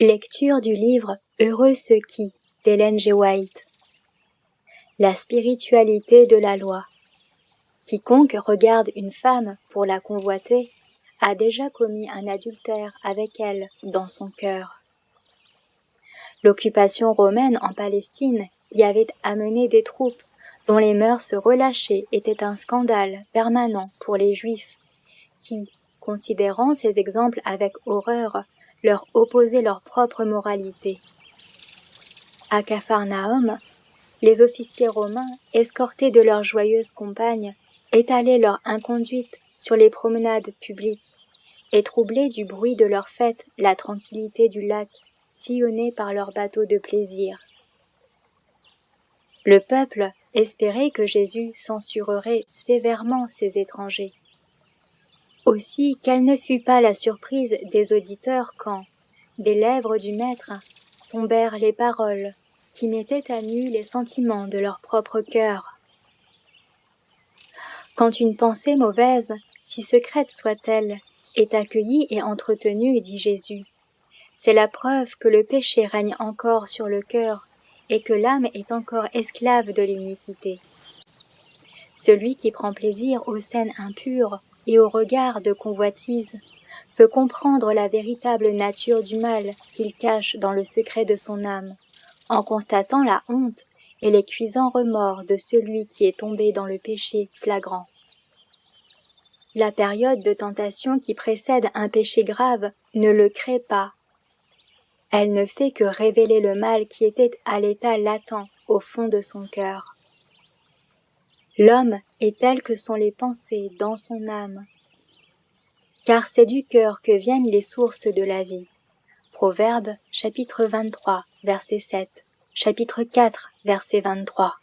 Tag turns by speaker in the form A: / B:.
A: Lecture du livre Heureux ceux qui d'Ellen G. White. La spiritualité de la loi. Quiconque regarde une femme pour la convoiter a déjà commis un adultère avec elle dans son cœur. L'occupation romaine en Palestine y avait amené des troupes dont les mœurs relâchées étaient un scandale permanent pour les Juifs, qui, considérant ces exemples avec horreur, leur opposaient leur propre moralité. À Capharnaüm, les officiers romains, escortés de leurs joyeuses compagnes, étalaient leur inconduite sur les promenades publiques et troublaient du bruit de leurs fêtes la tranquillité du lac, sillonné par leurs bateaux de plaisir. Le peuple espérait que Jésus censurerait sévèrement ces étrangers. Aussi, quelle ne fut pas la surprise des auditeurs quand, des lèvres du Maître, tombèrent les paroles qui mettaient à nu les sentiments de leur propre cœur. Quand une pensée mauvaise, si secrète soit-elle, est accueillie et entretenue, dit Jésus, c'est la preuve que le péché règne encore sur le cœur et que l'âme est encore esclave de l'iniquité. Celui qui prend plaisir aux scènes impures et aux regards de convoitise peut comprendre la véritable nature du mal qu'il cache dans le secret de son âme, en constatant la honte et les cuisants remords de celui qui est tombé dans le péché flagrant. La période de tentation qui précède un péché grave ne le crée pas. Elle ne fait que révéler le mal qui était à l'état latent au fond de son cœur. L'homme est tel que sont les pensées dans son âme, car c'est du cœur que viennent les sources de la vie. Proverbes, chapitre 23, verset 7, chapitre 4, verset 23.